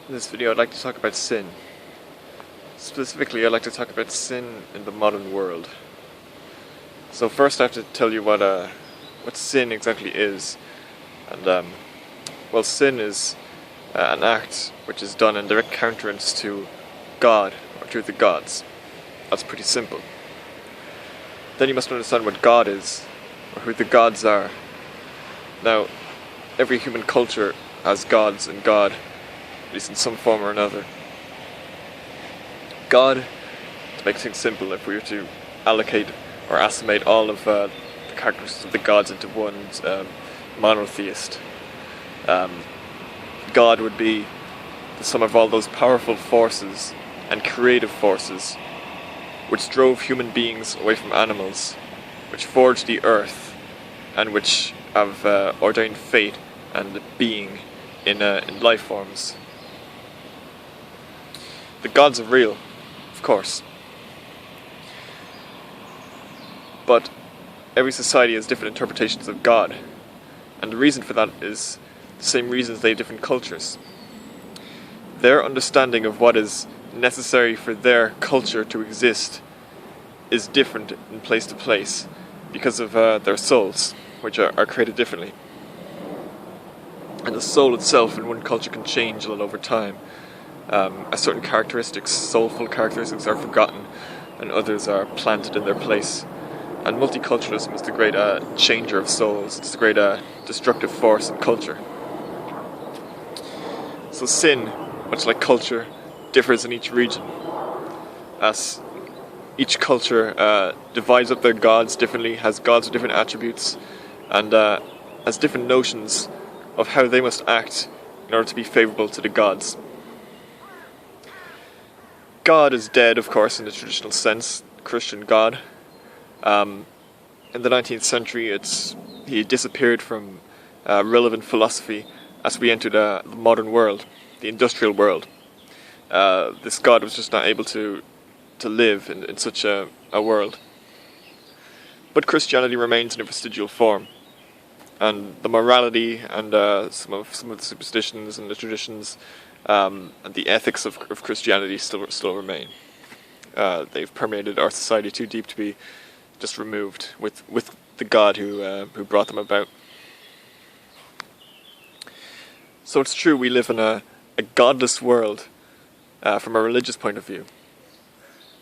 In this video I'd like to talk about sin. Specifically, I'd like to talk about sin in the modern world. So first I have to tell you what sin exactly is. And well, sin is an act which is done in direct countenance to God, or to the gods. That's pretty simple. Then you must understand what God is, or who the gods are. Now, every human culture has gods and God, at least in some form or another. God, to make things simple, if we were to allocate or estimate all of the characteristics of the gods into one monotheist, God would be the sum of all those powerful forces and creative forces which drove human beings away from animals, which forged the earth, and which have ordained fate and being in life forms. The gods are real, of course, but every society has different interpretations of God, and the reason for that is the same reasons they have different cultures. Their understanding of what is necessary for their culture to exist is different in place to place because of their souls, which are created differently. And the soul itself in one culture can change a lot over time. Certain characteristics, soulful characteristics, are forgotten and others are planted in their place. And multiculturalism is the great changer of souls. It's the great destructive force in culture. So sin, much like culture, differs in each region, as each culture divides up their gods differently, has gods with different attributes, and has different notions of how they must act in order to be favourable to the gods. God is dead, of course, in the traditional sense, Christian God. In the 19th century, he disappeared from relevant philosophy as we entered the modern world, the industrial world. This God was just not able to live in such a world. But Christianity remains in a vestigial form, and the morality and some of the superstitions and the traditions and the ethics of Christianity still remain. They've permeated our society too deep to be just removed with the God who brought them about. So it's true, we live in a godless world from a religious point of view,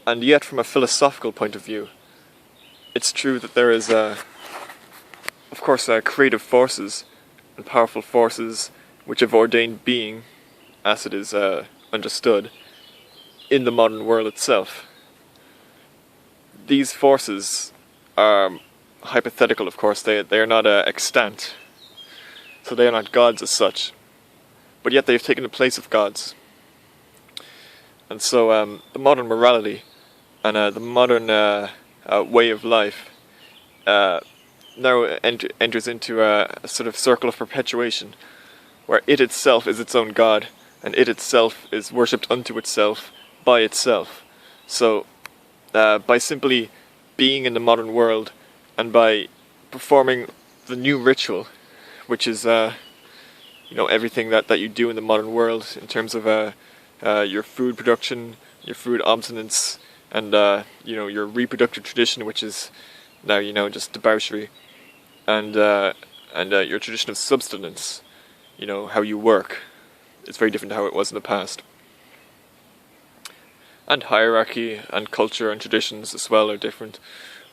and yet from a philosophical point of view, it's true that there is of course creative forces and powerful forces which have ordained being, as it is understood, in the modern world itself. These forces are hypothetical, of course. They are not extant, so they are not gods as such, but yet they have taken the place of gods. And so the modern morality and the modern way of life now enters into a sort of circle of perpetuation, where it itself is its own god, and it itself is worshipped unto itself by itself. So by simply being in the modern world and by performing the new ritual, which is everything that you do in the modern world in terms of your food production, your food obstinance, and your reproductive tradition, which is now just debauchery, and your tradition of subsistence, how you work. It's very different to how it was in the past. And hierarchy and culture and traditions as well are different,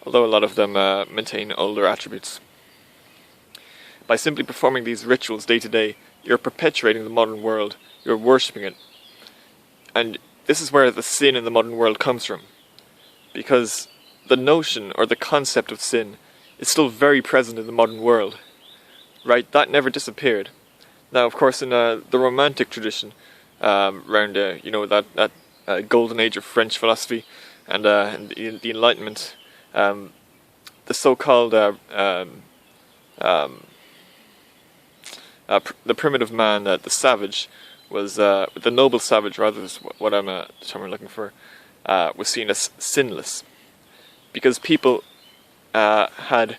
although a lot of them maintain older attributes. By simply performing these rituals day to day, you're perpetuating the modern world, you're worshipping it. And this is where the sin in the modern world comes from, because the notion or the concept of sin is still very present in the modern world, right? That never disappeared. Now, of course, in the Romantic tradition, around that golden age of French philosophy and the Enlightenment, the so-called the primitive man, the savage, was the noble savage, rather, is what I'm the term I'm looking for, was seen as sinless, because people had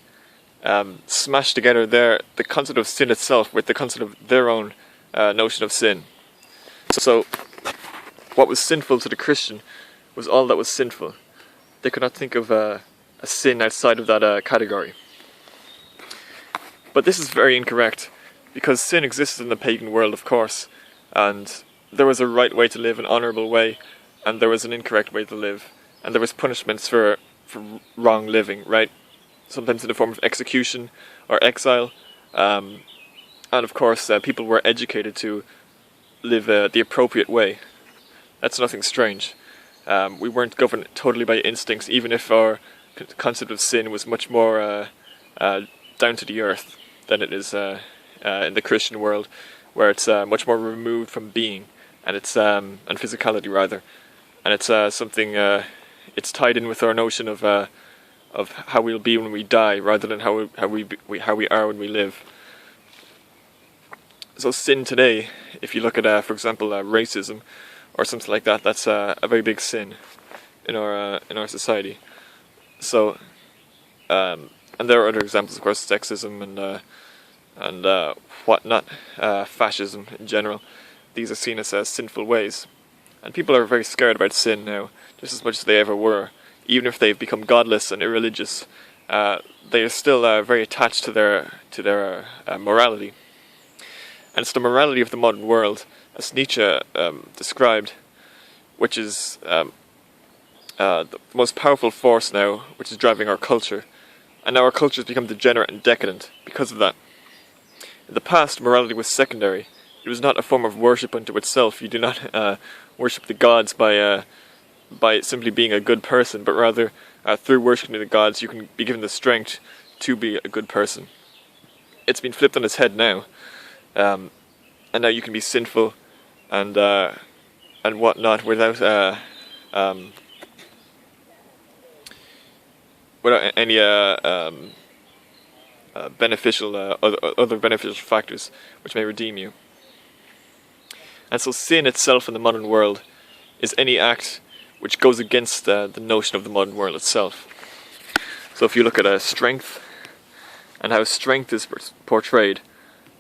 smashed together the concept of sin itself with the concept of their own notion of sin. So, what was sinful to the Christian was all that was sinful. They could not think of a sin outside of that category. But this is very incorrect, because sin existed in the pagan world, of course, and there was a right way to live, an honourable way, and there was an incorrect way to live, and there was punishments for wrong living, right? Sometimes in the form of execution or exile, and of course people were educated to live the appropriate way. That's nothing strange. We weren't governed totally by instincts, even if our concept of sin was much more down to the earth than it is in the Christian world, where it's much more removed from being and and physicality rather, and it's something it's tied in with our notion of how we'll be when we die, rather than how we are when we live. So sin today, if you look at for example racism or something like that, that's a very big sin in our society. So and there are other examples, of course, sexism and whatnot, fascism in general. These are seen as sinful ways, and people are very scared about sin now, just as much as they ever were. Even if they've become godless and irreligious, they are still very attached to their morality. And it's the morality of the modern world, as Nietzsche described, which is the most powerful force now, which is driving our culture. And now our culture has become degenerate and decadent because of that. In the past, morality was secondary. It was not a form of worship unto itself. You do not worship the gods by simply being a good person, but rather through worshipping the gods you can be given the strength to be a good person. It's been flipped on its head now, and now you can be sinful and whatnot without any beneficial other beneficial factors which may redeem you. And so sin itself in the modern world is any act which goes against the notion of the modern world itself. So if you look at strength and how strength is portrayed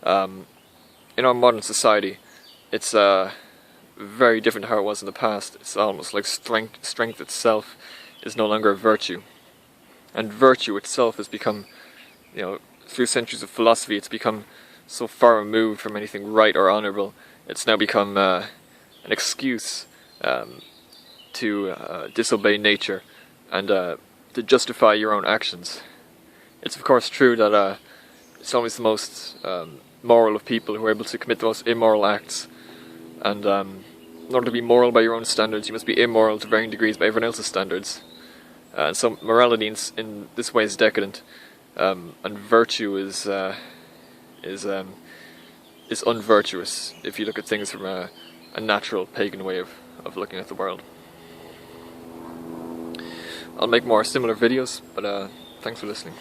in our modern society, it's very different to how it was in the past. It's almost like strength itself is no longer a virtue. And virtue itself has become, through centuries of philosophy, it's become so far removed from anything right or honourable. It's now become an excuse to disobey nature and to justify your own actions. It's of course true that it's always the most moral of people who are able to commit the most immoral acts, and in order to be moral by your own standards, you must be immoral to varying degrees by everyone else's standards. And so morality in this way is decadent, and virtue is unvirtuous if you look at things from a natural pagan way of looking at the world. I'll make more similar videos, but thanks for listening.